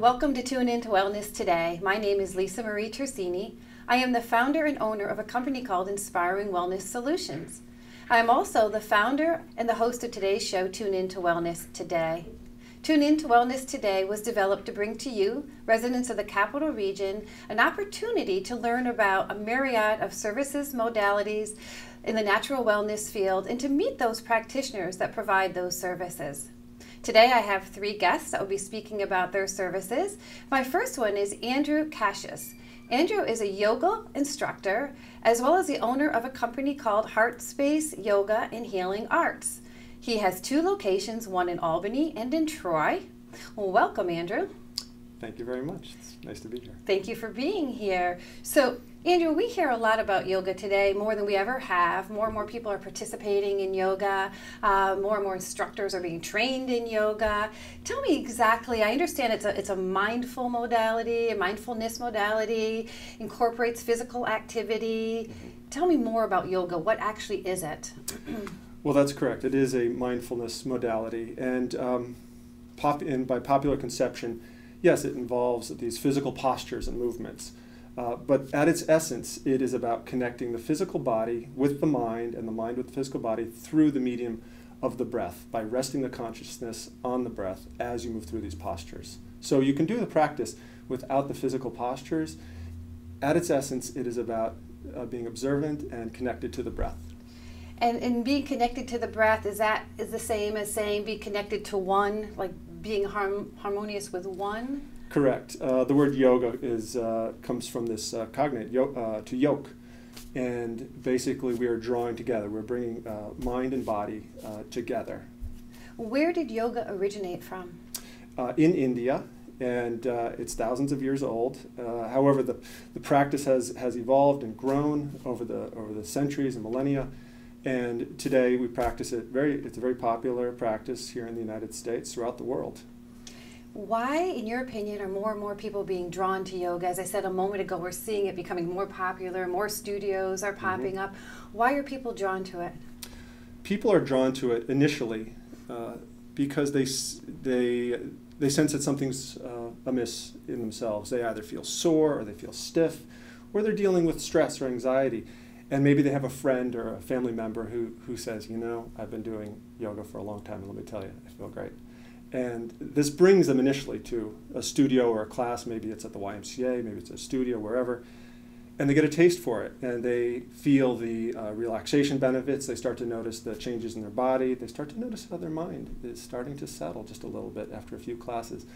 Welcome to Tune In to Wellness Today. My name is LisaMarie Tersigni. I am the founder and owner of a company called Inspiring Wellness Solutions. I am also the founder and the host of today's show, Tune In to Wellness Today. Tune In to Wellness Today was developed to bring to you, residents of the Capital Region, an opportunity to learn about a myriad of services, modalities in the natural wellness field, and to meet those practitioners that provide those services. Today I have three guests that will be speaking about their services. My first one is Andrew Kasius. Andrew is a yoga instructor as well as the owner of a company called Heartspace Yoga and Healing Arts. He has two locations, one in Albany and in Troy. Well, welcome, Andrew. Thank you very much. It's nice to be here. Thank you for being here. So, Andrew, we hear a lot about yoga today, more than we ever have. More and more people are participating in yoga. More and more instructors are being trained in yoga. Tell me exactly, I understand it's a mindful modality, a mindfulness modality, incorporates physical activity. Tell me more about yoga. What actually is it? Well, that's correct. It is a mindfulness modality. And by popular conception, yes, it involves these physical postures and movements. But at its essence, it is about connecting the physical body with the mind and the mind with the physical body through the medium of the breath, by resting the consciousness on the breath as you move through these postures. So you can do the practice without the physical postures. At its essence, it is about being observant and connected to the breath. And being connected to the breath, is the same as saying be connected to one, like being harmonious with one? Correct. The word yoga comes from this cognate, to yoke. And basically we are drawing together. We're bringing mind and body together. Where did yoga originate from? In India, and it's thousands of years old. However, the practice has evolved and grown over the centuries and millennia. And today we practice it it's a very popular practice here in the United States, throughout the world. Why, in your opinion, are more and more people being drawn to yoga? As I said a moment ago, we're seeing it becoming more popular, more studios are popping up. Why are people drawn to it? People are drawn to it initially because they sense that something's amiss in themselves. They either feel sore or they feel stiff, or they're dealing with stress or anxiety. And maybe they have a friend or a family member who says, you know, I've been doing yoga for a long time, and let me tell you, I feel great. And this brings them initially to a studio or a class. Maybe it's at the YMCA, maybe it's a studio, wherever. And they get a taste for it, and they feel the relaxation benefits. They start to notice the changes in their body. They start to notice how their mind is starting to settle just a little bit after a few classes.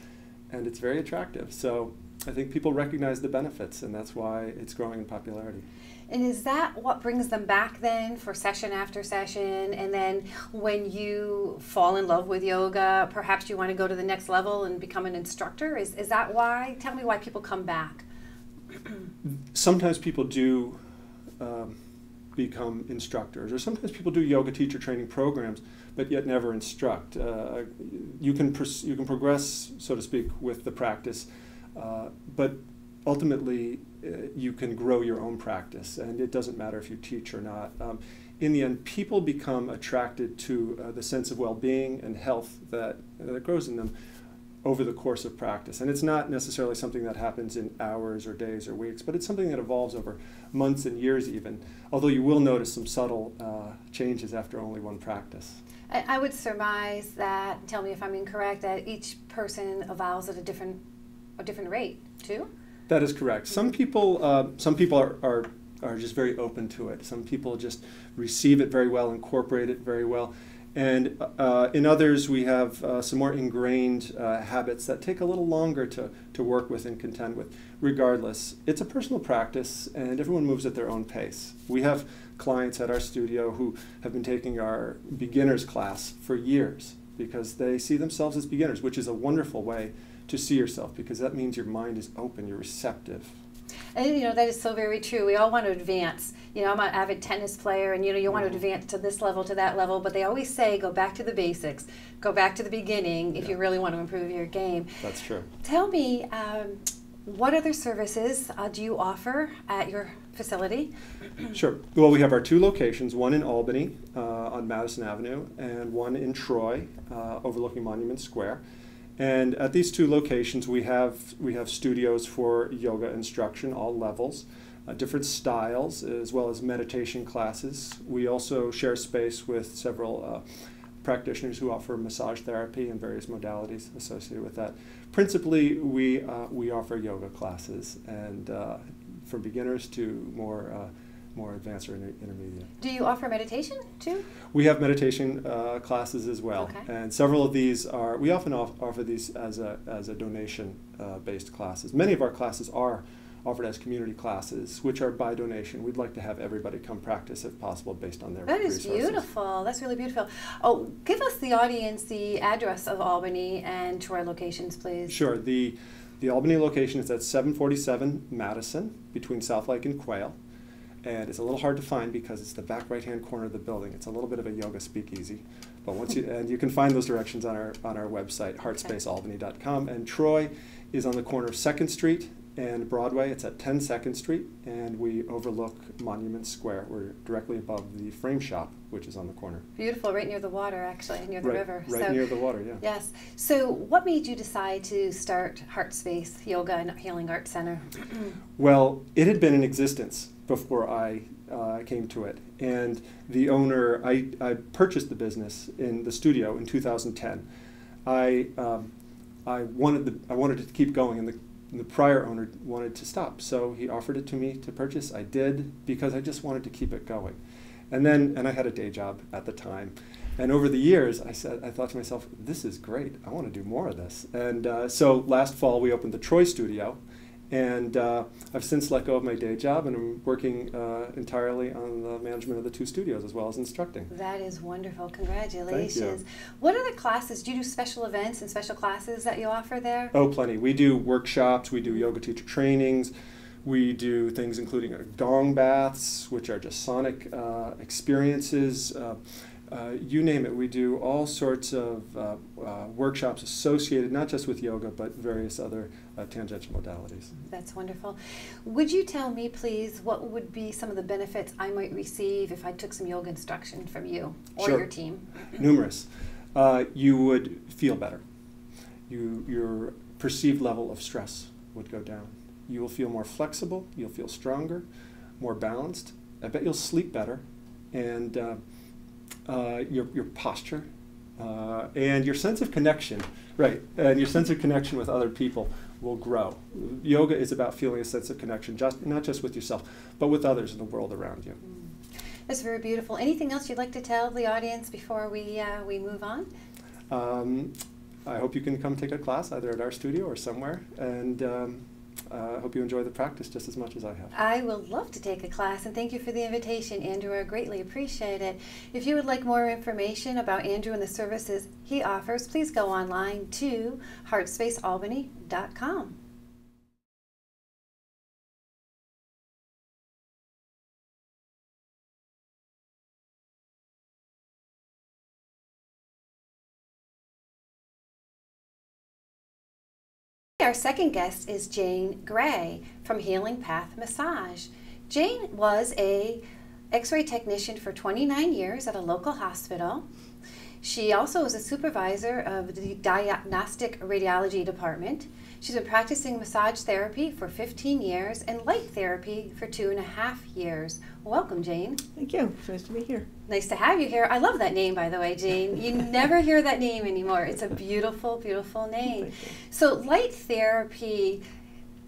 And it's very attractive. So I think people recognize the benefits, and that's why it's growing in popularity. And is that what brings them back then for session after session? And then when you fall in love with yoga, perhaps you want to go to the next level and become an instructor? Is that why? Tell me why people come back. Sometimes people do become instructors, or sometimes people do yoga teacher training programs, but yet never instruct. You can progress, so to speak, with the practice, but ultimately you can grow your own practice, and it doesn't matter if you teach or not. In the end, people become attracted to the sense of well-being and health that grows in them over the course of practice. And it's not necessarily something that happens in hours or days or weeks, but it's something that evolves over months and years even, although you will notice some subtle changes after only one practice. I would surmise that, tell me if I'm incorrect, that each person evolves at a different rate, too? That is correct. Some people are just very open to it. Some people just receive it very well, incorporate it very well. And in others, we have some more ingrained habits that take a little longer to work with and contend with. Regardless, it's a personal practice, and everyone moves at their own pace. We have clients at our studio who have been taking our beginners class for years because they see themselves as beginners, which is a wonderful way to see yourself, because that means your mind is open, you're receptive. And you know, that is so very true. We all want to advance. You know, I'm an avid tennis player, and you want to advance to this level, to that level, but they always say go back to the basics, go back to the beginning if you really want to improve your game. That's true. Tell me, what other services do you offer at your facility? Sure. Well, we have our two locations, one in Albany on Madison Avenue and one in Troy overlooking Monument Square. And at these two locations, we have studios for yoga instruction, all levels, different styles, as well as meditation classes. We also share space with several practitioners who offer massage therapy and various modalities associated with that. Principally, we offer yoga classes, and from beginners to more advanced or intermediate. Do you offer meditation too? We have meditation classes as well, okay. And several of these we often offer these as a donation based classes. Many of our classes are offered as community classes, which are by donation. We'd like to have everybody come practice if possible based on their resources. That is beautiful. That's really beautiful. Oh, give us the audience the address of Albany and Troy locations, please. Sure. The Albany location is at 747 Madison, between South Lake and Quail. And it's a little hard to find because it's the back right-hand corner of the building. It's a little bit of a yoga speakeasy, but you can find those directions on our website, heartspacealbany.com. And Troy is on the corner of 2nd Street and Broadway. It's at 10 2nd Street, and we overlook Monument Square. We're directly above the Frame Shop, which is on the corner. Beautiful, right near the water, actually, near the river. Right near the water, yeah. Yes. So what made you decide to start Heartspace Yoga and Healing Arts Center? Well, it had been in existence before I came to it. And the owner, I purchased the business in the studio in 2010. I wanted it to keep going, and the prior owner wanted to stop. So he offered it to me to purchase. I did, because I just wanted to keep it going. And I had a day job at the time. And over the years, I thought to myself, this is great. I want to do more of this. And so last fall, we opened the Troy studio. And I've since let go of my day job, and I'm working entirely on the management of the two studios as well as instructing. That is wonderful. Congratulations. Thank you. What other classes? Do you do special events and special classes that you offer there? Oh, plenty. We do workshops. We do yoga teacher trainings. We do things including gong baths, which are just sonic experiences. You name it. We do all sorts of workshops associated not just with yoga, but various other tangential modalities. That's wonderful. Would you tell me, please, what would be some of the benefits I might receive if I took some yoga instruction from you or Sure. your team? Numerous. You would feel better. Your perceived level of stress would go down. You will feel more flexible. You'll feel stronger, more balanced. I bet you'll sleep better. And your posture, and your sense of connection, right, and your sense of connection with other people will grow. Yoga is about feeling a sense of connection, not just with yourself, but with others in the world around you. That's very beautiful. Anything else you'd like to tell the audience before we move on? I hope you can come take a class either at our studio or somewhere, and I hope you enjoy the practice just as much as I have. I will love to take a class, and thank you for the invitation, Andrew. I greatly appreciate it. If you would like more information about Andrew and the services he offers, please go online to heartspacealbany.com. Our second guest is Jane Gray from Healing Path Massage. Jane was a X-ray technician for 29 years at a local hospital. She also is a supervisor of the diagnostic radiology department. She's been practicing massage therapy for 15 years and light therapy for 2.5 years. Welcome, Jane. Thank you. It's nice to be here. Nice to have you here. I love that name, by the way, Jane. You never hear that name anymore. It's a beautiful, beautiful name. So light therapy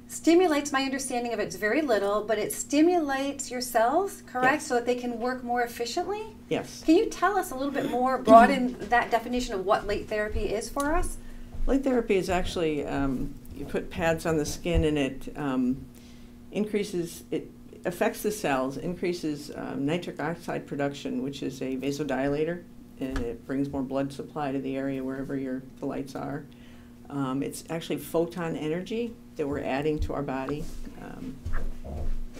stimulates, my understanding of it's very little, but it stimulates your cells, correct? Yes. So that they can work more efficiently? Yes. Can you tell us a little bit more, broaden that definition of what light therapy is for us? Light therapy is actually, you put pads on the skin and it affects the cells, increases nitric oxide production, which is a vasodilator, and it brings more blood supply to the area wherever the lights are. It's actually photon energy that we're adding to our body.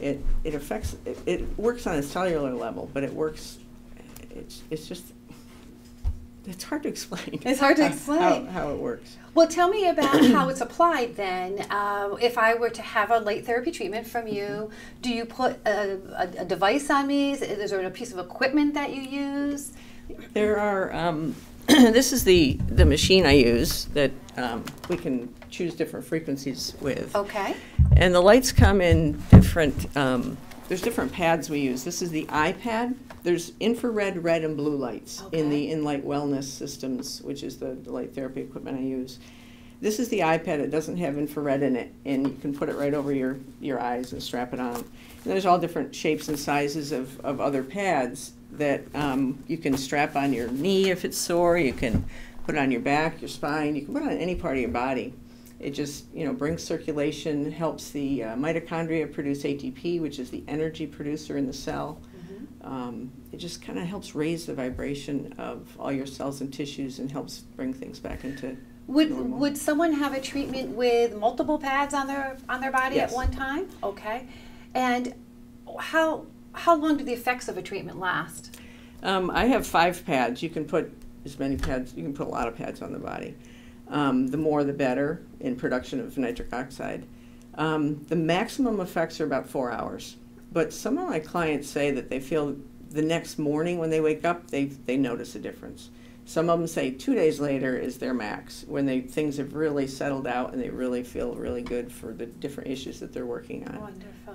It works on a cellular level, but it works, it's just, it's hard to explain. It's hard to explain. How it works. Well, tell me about how it's applied then. If I were to have a light therapy treatment from you, do you put a device on me? Is there a piece of equipment that you use? There are this is the machine I use that we can choose different frequencies with. Okay. And the lights come in different, there's different pads we use. This is the iPad. There's infrared, red, and blue lights in the InLight Wellness Systems, which is the light therapy equipment I use. This is the iPad. It doesn't have infrared in it, and you can put it right over your eyes and strap it on. And there's all different shapes and sizes of other pads that you can strap on your knee if it's sore. You can put it on your back, your spine. You can put it on any part of your body. It just, you know, brings circulation, helps the mitochondria produce ATP, which is the energy producer in the cell. It just kind of helps raise the vibration of all your cells and tissues and helps bring things back into normal. Would someone have a treatment with multiple pads on their body Yes. at one time? Okay. And how long do the effects of a treatment last? I have 5 pads. You can put as many pads, you can put a lot of pads on the body. The more the better in production of nitric oxide. The maximum effects are about 4 hours. But some of my clients say that they feel the next morning when they wake up, they notice a difference. Some of them say 2 days later is their max, when things have really settled out and they really feel really good for the different issues that they're working on. Wonderful.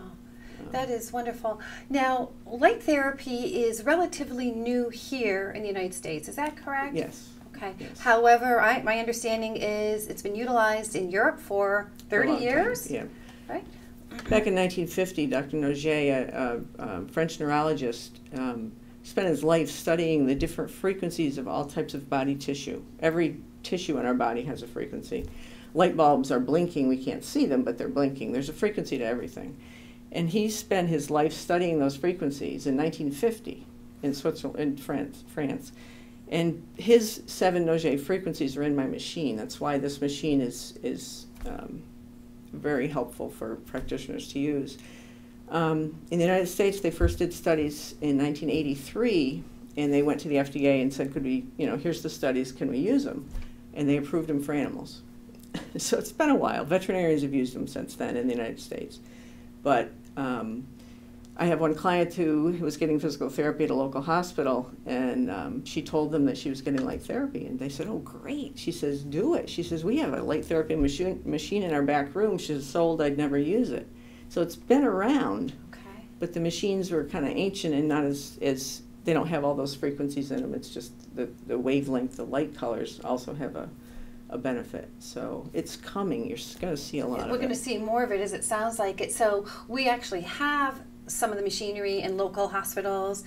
That is wonderful. Now, light therapy is relatively new here in the United States. Is that correct? Yes. Okay. Yes. However, my understanding is it's been utilized in Europe for 30 years? Yeah. Right? Back in 1950, Dr. Noget, a French neurologist, spent his life studying the different frequencies of all types of body tissue. Every tissue in our body has a frequency. Light bulbs are blinking. We can't see them, but they're blinking. There's a frequency to everything. And he spent his life studying those frequencies in 1950 in Switzerland, in France. And his 7 Noget frequencies are in my machine. That's why this machine is very helpful for practitioners to use. In the United States, they first did studies in 1983, and they went to the FDA and said, could we, you know, here's the studies, can we use them? And they approved them for animals. So it's been a while. Veterinarians have used them since then in the United States. But I have one client who was getting physical therapy at a local hospital, and she told them that she was getting light therapy, and they said, oh, great. She says, do it. She says, we have a light therapy machine in our back room. She says, sold, I'd never use it. So it's been around, Okay. but the machines were kind of ancient and not as they don't have all those frequencies in them. It's just the wavelength, the light colors also have a benefit. So it's coming. You're going to see a lot of it. We're going to see more of it as it sounds like it. So we actually have some of the machinery in local hospitals,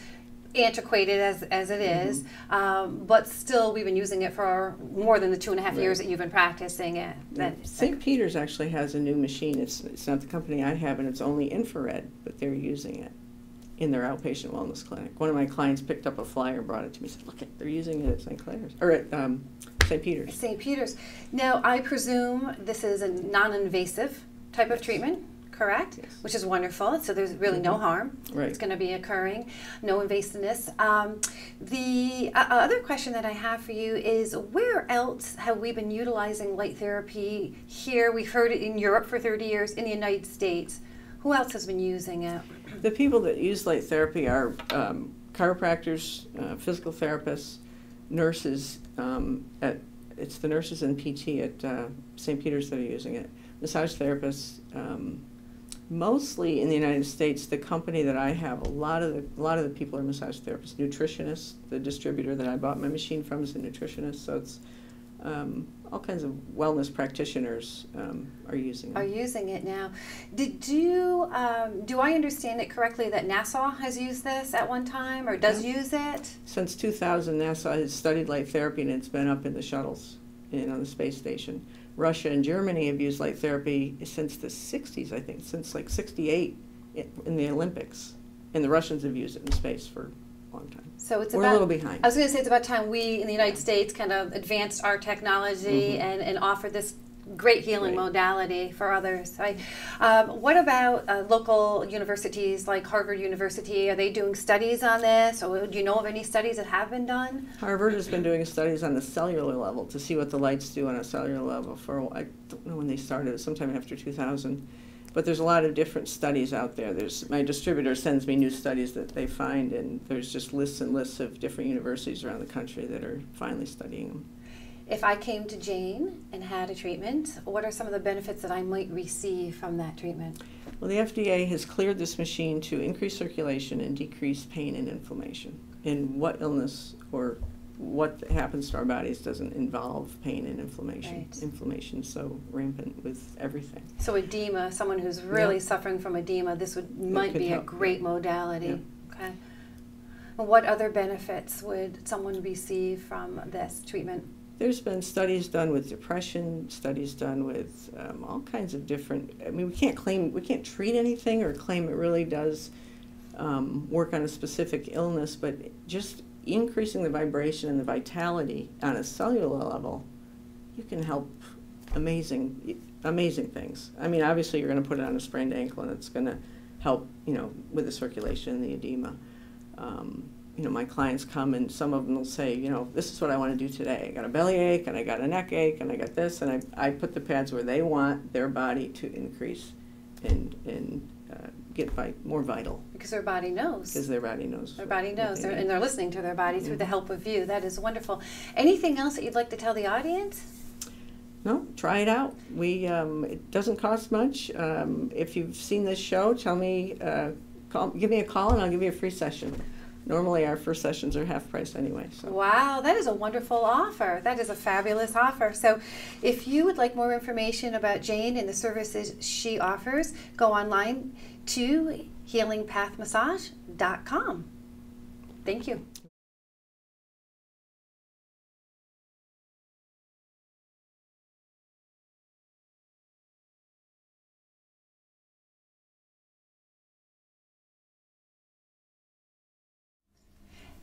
antiquated as it is, but still we've been using it for more than the 2.5 years that you've been practicing it. St. Peter's actually has a new machine. It's not the company I have, and it's only infrared, but they're using it in their outpatient wellness clinic. One of my clients picked up a flyer and brought it to me and said, look, they're using it at St. Clair's, or at St. Peter's. St. Peter's. Now, I presume this is a non-invasive type of treatment, correct? Yes. Which is wonderful. So there's really no harm Right. that's going to be occurring, no invasiveness. The other question that I have for you is, where else have we been utilizing light therapy here? We've heard it in Europe for 30 years, in the United States. Who else has been using it? The people that use light therapy are chiropractors, physical therapists, nurses. It's the nurses and PT at St. Peter's that are using it. Massage therapists. Mostly in the United States, the company that I have, a lot of the people are massage therapists. Nutritionists, the distributor that I bought my machine from is a nutritionist. So it's all kinds of wellness practitioners are using it. Are using it now. Do I understand it correctly that NASA has used this at one time, or does use it? Since 2000, NASA has studied light therapy, and it's been up in the shuttles and on the space station. Russia and Germany have used light therapy since the 60s, I think, since like 68 in the Olympics. And the Russians have used it in space for a long time. So it's We're a little behind. I was going to say it's about time we in the United States kind of advanced our technology and offered this great healing modality for others. What about local universities like Harvard University? Are they doing studies on this, or do you know of any studies that have been done? Harvard has been doing studies on the cellular level to see what the lights do on a cellular level for, I don't know when they started, sometime after 2000. But there's a lot of different studies out there. My distributor sends me new studies that they find, and there's just lists and lists of different universities around the country that are finally studying them. If I came to Jane and had a treatment, what are some of the benefits that I might receive from that treatment? Well, the FDA has cleared this machine to increase circulation and decrease pain and inflammation. And what illness or what happens to our bodies doesn't involve pain and inflammation. Right. Inflammation's so rampant with everything. So edema, someone who's really suffering from edema, this might be a great modality. Yeah. Okay. What other benefits would someone receive from this treatment? There's been studies done with depression, studies done with all kinds of different, I mean, we can't treat anything or claim it really does work on a specific illness, but just increasing the vibration and the vitality on a cellular level, you can help amazing things. I mean, obviously you're going to put it on a sprained ankle and it's going to help, with the circulation and the edema. My clients come and some of them will say, this is what I want to do today. I got a bellyache and I got a neck ache and I got this, and I put the pads where they want their body to increase and get more vital. Because their body knows. Because their body knows. Their body knows, and they're listening to their body through the help of you. That is wonderful. Anything else that you'd like to tell the audience? No, try it out. It doesn't cost much. If you've seen this show, tell me, give me a call and I'll give you a free session. Normally our first sessions are half price anyway. So. Wow, that is a wonderful offer. That is a fabulous offer. So if you would like more information about Jane and the services she offers, go online to healingpathmassage.com. Thank you.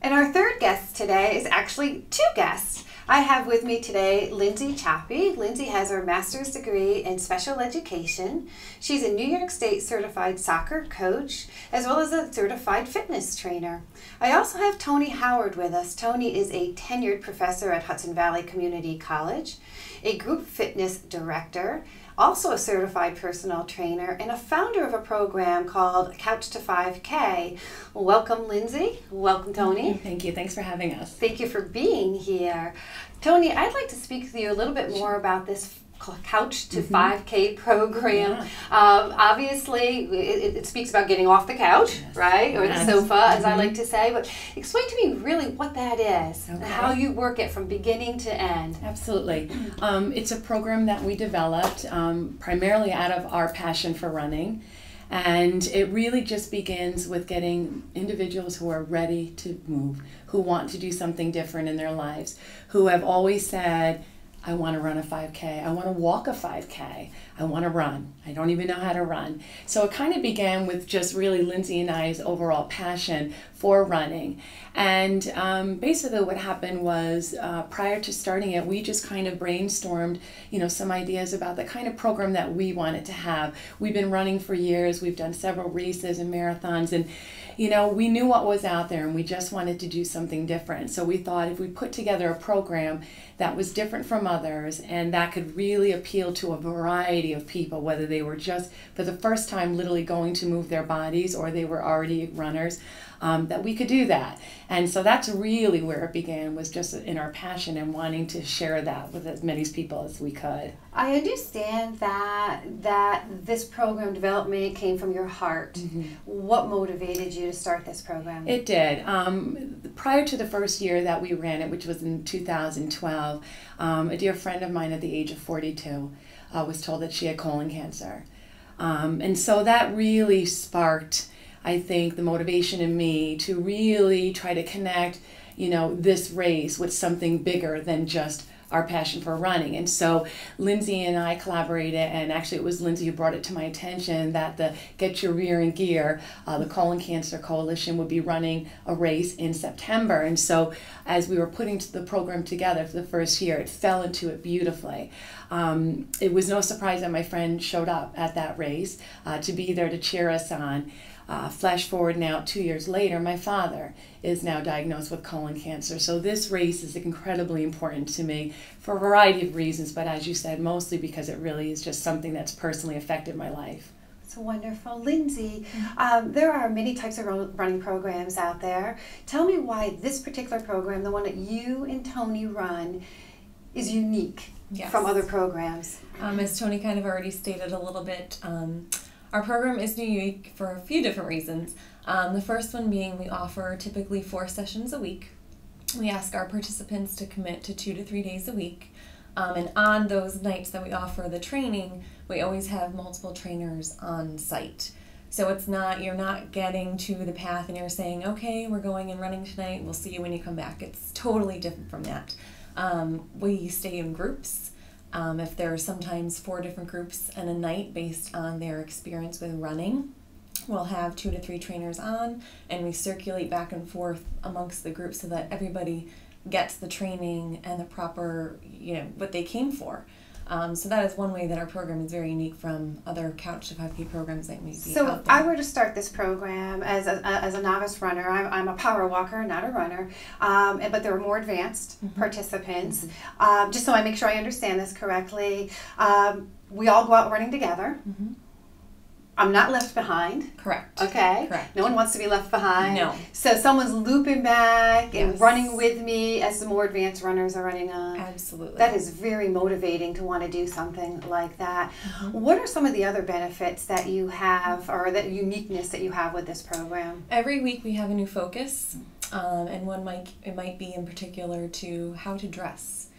And our third guest today is actually two guests. I have with me today Lindsay Choppy. Lindsay has her master's degree in special education. She's a New York State certified soccer coach, as well as a certified fitness trainer. I also have Toni Howard with us. Toni is a tenured professor at Hudson Valley Community College, a group fitness director, also a certified personal trainer, and a founder of a program called Couch to 5K. Welcome, Lindsay. Welcome, Toni. Thank you. Thanks for having us. Thank you for being here. Toni, I'd like to speak with you a little bit more about this Couch to 5K program. Yeah. Obviously, it speaks about getting off the couch, right? Or the sofa, as I like to say. But explain to me really what that is and how you work it from beginning to end. Absolutely. It's a program that we developed primarily out of our passion for running. And it really just begins with getting individuals who are ready to move, who want to do something different in their lives, who have always said, I want to run a 5K. I want to walk a 5K. I want to run. I don't even know how to run. So it kind of began with just really Lindsay and I's overall passion for running. And basically what happened was prior to starting it, we just kind of brainstormed, some ideas about the kind of program that we wanted to have. We've been running for years. We've done several races and marathons, and we knew what was out there and we just wanted to do something different. So we thought if we put together a program that was different from others and that could really appeal to a variety of people, whether they were just for the first time literally going to move their bodies or they were already runners, that we could do that. And so that's really where it began, was just in our passion and wanting to share that with as many people as we could. I understand that this program development came from your heart. Mm-hmm. What motivated you to start this program? It did. Prior to the first year that we ran it, which was in 2012, a dear friend of mine at the age of 42 was told that she had colon cancer. And so that really sparked, I think, the motivation in me to really try to connect, this race with something bigger than just our passion for running. And so Lindsay and I collaborated, and actually it was Lindsay who brought it to my attention that the Get Your Rear in Gear, the Colon Cancer Coalition, would be running a race in September. And so as we were putting the program together for the first year, it fell into it beautifully. It was no surprise that my friend showed up at that race to be there to cheer us on. Flash forward now 2 years later, my father is now diagnosed with colon cancer. So this race is incredibly important to me for a variety of reasons, but as you said, mostly because it really is just something that's personally affected my life. That's wonderful. Lindsay, there are many types of running programs out there. Tell me why this particular program, the one that you and Toni run, is unique from other programs. As Toni kind of already stated a little bit, our program is unique for a few different reasons. The first one being we offer typically 4 sessions a week. We ask our participants to commit to 2 to 3 days a week. And on those nights that we offer the training, we always have multiple trainers on site. So it's not, you're not getting to the path and you're saying, okay, we're going and running tonight, we'll see you when you come back. It's totally different from that. We stay in groups. If there are sometimes 4 different groups in a night based on their experience with running, we'll have 2 to 3 trainers on, and we circulate back and forth amongst the group so that everybody gets the training and the proper, what they came for. So that is one way that our program is very unique from other couch to 5K programs that may be So out if there. I were to start this program as a novice runner, I'm a power walker, not a runner, but there are more advanced participants. Just so I make sure I understand this correctly, we all go out running together. I'm not left behind. Correct. Okay. Correct. No one wants to be left behind. No. So someone's looping back and Yes. running with me as the more advanced runners are running on. Absolutely. That is very motivating to want to do something like that. What are some of the other benefits that you have, or that uniqueness that you have with this program? Every week we have a new focus, and it might be in particular to how to dress.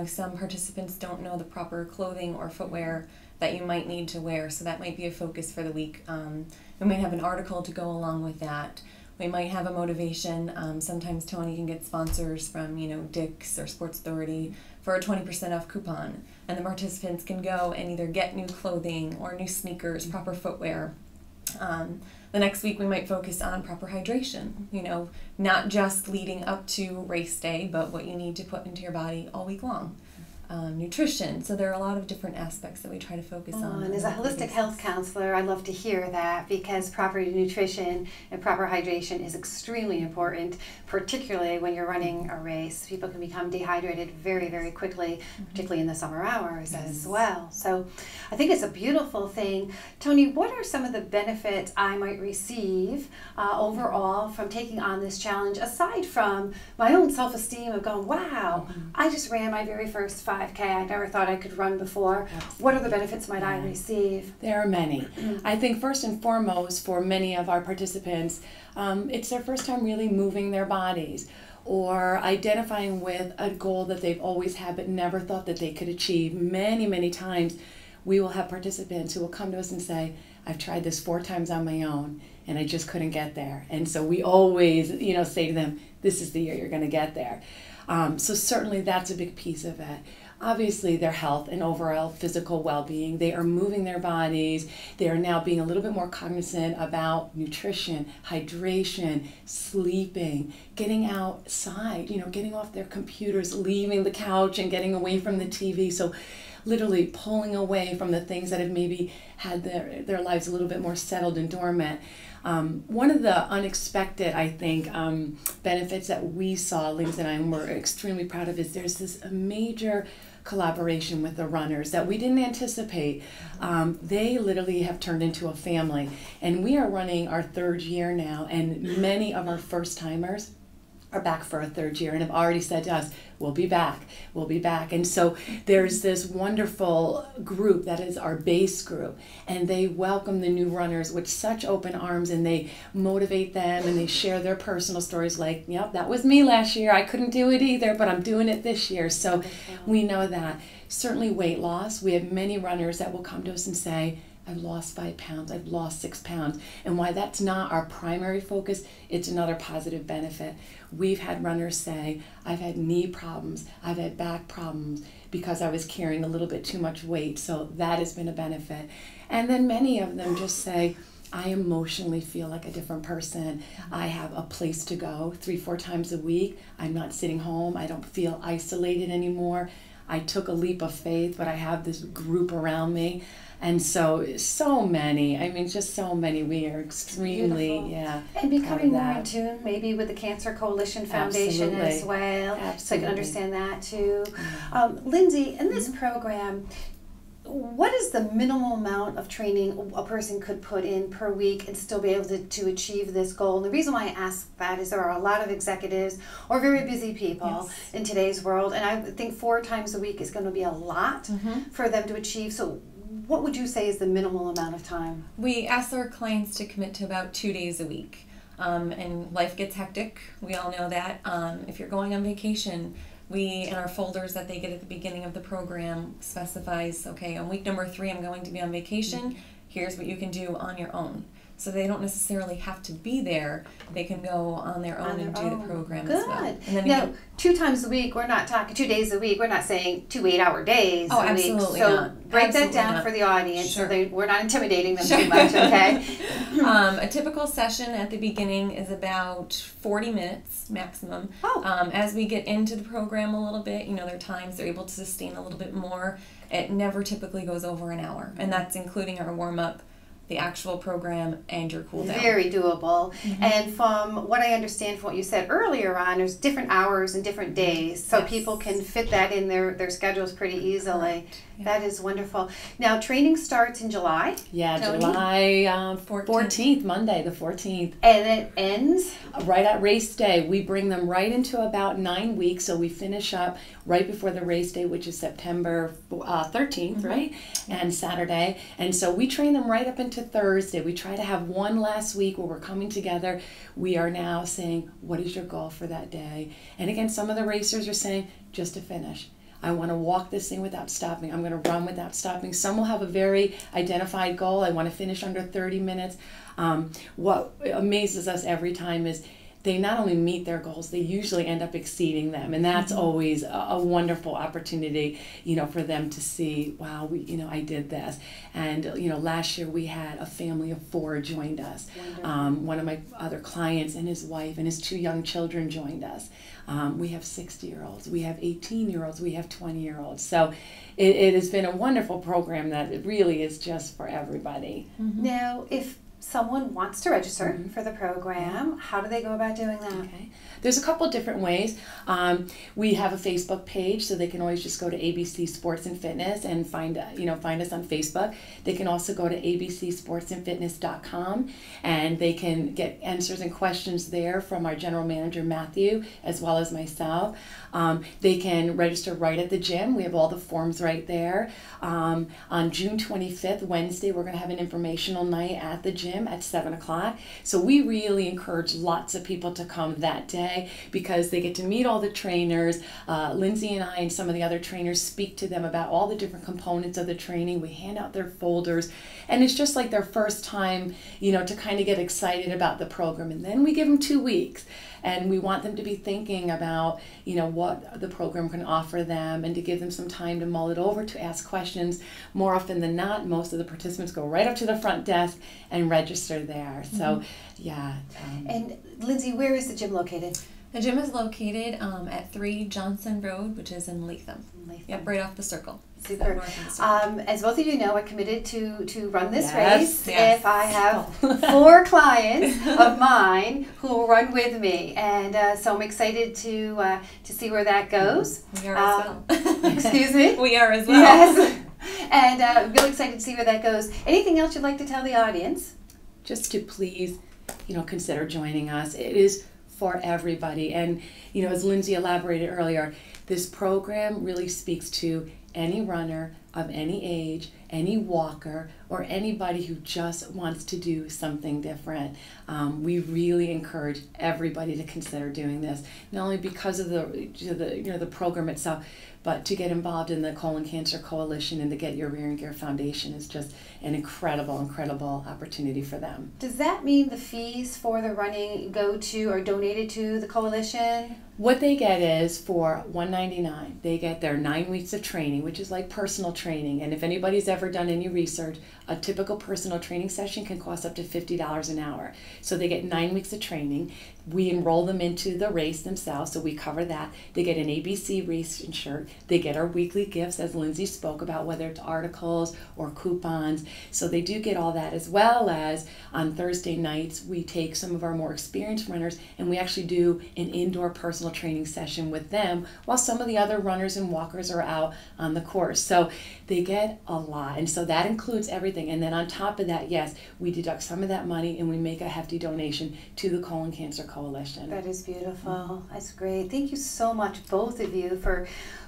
Some participants don't know the proper clothing or footwear that you might need to wear, so that might be a focus for the week. We might have an article to go along with that. We might have a motivation. Sometimes Toni can get sponsors from Dick's or Sports Authority for a 20% off coupon, and the participants can go and either get new clothing or new sneakers, proper footwear. The next week we might focus on proper hydration, not just leading up to race day, but what you need to put into your body all week long. Nutrition. So there are a lot of different aspects that we try to focus on. And as a holistic health counselor, I love to hear that, because proper nutrition and proper hydration is extremely important, particularly when you're running a race. People can become dehydrated very, very quickly, particularly in the summer hours as well. So I think it's a beautiful thing. Toni, what are some of the benefits I might receive overall from taking on this challenge, aside from my own self-esteem of going, wow, I just ran my very first 5K. I never thought I could run before. What other benefits might I receive? There are many. I think first and foremost, for many of our participants, it's their first time really moving their bodies, or identifying with a goal that they've always had but never thought that they could achieve. Many, many times we will have participants who will come to us and say, I've tried this 4 times on my own and I just couldn't get there. And so we always, say to them, this is the year you're going to get there. So certainly that's a big piece of it. Obviously their health and overall physical well-being. They are moving their bodies. They are now being a little bit more cognizant about nutrition, hydration, sleeping, getting outside, getting off their computers, leaving the couch and getting away from the TV. So literally pulling away from the things that have maybe had their lives a little bit more settled and dormant. One of the unexpected, I think, benefits that we saw, Lindsay and I were extremely proud of, is there's this major collaboration with the runners that we didn't anticipate. They literally have turned into a family, and we are running our 3rd year now, and many of our first-timers are back for a 3rd year and have already said to us, we'll be back. And so there's this wonderful group that is our base group, and they welcome the new runners with such open arms, and they motivate them, and they share their personal stories like, yep, that was me last year. I couldn't do it either, but I'm doing it this year. So we know that. Certainly weight loss. We have many runners that will come to us and say, I've lost 5 pounds, I've lost 6 pounds. And why that's not our primary focus, it's another positive benefit. We've had runners say, I've had knee problems, I've had back problems because I was carrying a little bit too much weight. So that has been a benefit. And then many of them just say, I emotionally feel like a different person. I have a place to go 3-4 times a week. I'm not sitting home. I don't feel isolated anymore. I took a leap of faith, but I have this group around me. And so many, just so many. We are extremely, And becoming more in tune, maybe with the Cancer Coalition Foundation as well. Absolutely. So I can understand that too. Lindsay, in this program, what is the minimal amount of training a person could put in per week and still be able to achieve this goal? And the reason why I ask that is there are a lot of executives or very busy people in today's world, and I think 4 times a week is going to be a lot for them to achieve. So what would you say is the minimal amount of time? We ask our clients to commit to about 2 days a week. And life gets hectic. We all know that. If you're going on vacation, we, in our folders that they get at the beginning of the program, specifies, okay, on week number 3, I'm going to be on vacation. Here's what you can do on your own. So they don't necessarily have to be there. They can go on their own and do the program as well. Good. And then Now, 2 times a week, we're not talking 2 days a week. We're not saying 2 8-hour days a week. Absolutely so not. break Absolutely that down not. for the audience Sure. so we're not intimidating them too much, okay? A typical session at the beginning is about 40 minutes maximum. As we get into the program a little bit, there are times they're able to sustain a little bit more. It never typically goes over an hour, and that's including our warm-up, the actual program, and your cool down. Very doable. And from what I understand from what you said earlier on, there's different hours and different days, so people can fit that in their schedules pretty easily. That is wonderful. Now, training starts in July. Yeah, Toni? July 14th, Monday the 14th. And it ends? Right at race day. We bring them right into about 9 weeks, so we finish up right before the race day, which is September 13th, right? And Saturday. And so we train them right up into Thursday. We try to have one last week where we're coming together. We are now saying, what is your goal for that day? And again, some of the racers are saying, just to finish. I want to walk this thing without stopping. I'm going to run without stopping. Some will have a very identified goal. I want to finish under 30 minutes. What amazes us every time is they not only meet their goals, they usually end up exceeding them. And that's always a wonderful opportunity, for them to see, wow, I did this. And, last year we had a family of 4 joined us. One of my other clients and his wife and his 2 young children joined us. We have 60-year-olds, we have 18-year-olds, we have 20-year-olds. So it has been a wonderful program that it really is just for everybody. Now, if someone wants to register for the program, how do they go about doing that? Okay. There's a couple different ways. We have a Facebook page, so they can always just go to ABC Sports and Fitness and find us on Facebook. They can also go to abcsportsandfitness.com, and they can get answers and questions there from our general manager Matthew as well as myself. They can register right at the gym. We have all the forms right there. On June 25th, Wednesday, we're going to have an informational night at the gym at 7 o'clock. So we really encourage lots of people to come that day because they get to meet all the trainers. Lindsay and I and some of the other trainers speak to them about all the different components of the training. We hand out their folders, and it's just like their first time, to kind of get excited about the program. And then we give them 2 weeks. And we want them to be thinking about, what the program can offer them and to give them some time to mull it over, to ask questions. More often than not, most of the participants go right up to the front desk and register there. So, yeah. And Lindsay, where is the gym located? The gym is located at 3 Johnson Road, which is in Latham. Yep, right off the circle. Super. As both of you know, I committed to run this race. Yes. If I have 4 clients of mine who will run with me, and so I'm excited to see where that goes. We are as well. Excuse me? We are as well. Yes. And I'm really excited to see where that goes. Anything else you'd like to tell the audience? Just to please, consider joining us. It is for everybody. And, as Lindsay elaborated earlier, this program really speaks to any runner of any age, any walker, or anybody who just wants to do something different. We really encourage everybody to consider doing this, not only because of the program itself, but to get involved in the Colon Cancer Coalition and to get your Rear and Gear Foundation is just an incredible opportunity for them. Does that mean the fees for the running go to or donated to the coalition? What they get is for $199, they get their 9 weeks of training, which is like personal training. And if anybody's ever done any research, a typical personal training session can cost up to $50 an hour. So they get 9 weeks of training. we enroll them into the race themselves, so we cover that. They get an ABC racing shirt. They get our weekly gifts, as Lindsay spoke about, whether it's articles or coupons. So they do get all that, as well as on Thursday nights, we take some of our more experienced runners and we actually do an indoor personal training session with them while some of the other runners and walkers are out on the course. So they get a lot, and so that includes everything. And then on top of that, yes, we deduct some of that money and we make a hefty donation to the Colon Cancer Coalition. That is beautiful. That's great. Thank you so much, both of you, for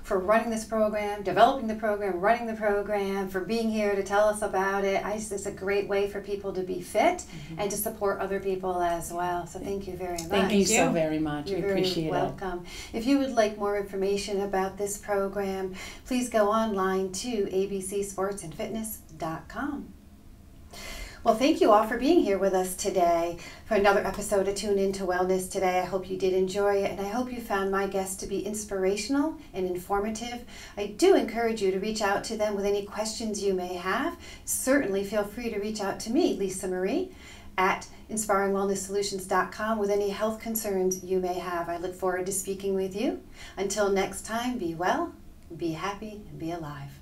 running this program, developing the program, running the program, for being here to tell us about it. It's a great way for people to be fit and to support other people as well. So thank you very much. Thank you so very much. You're we very appreciate welcome. If you would like more information about this program, please go online to abcsportsandfitness.com. Well, thank you all for being here with us today for another episode of Tune Into Wellness Today. I hope you did enjoy it, and I hope you found my guests to be inspirational and informative. I do encourage you to reach out to them with any questions you may have. Certainly feel free to reach out to me, LisaMarie, at inspiringwellnesssolutions.com with any health concerns you may have. I look forward to speaking with you. Until next time, be well, be happy, and be alive.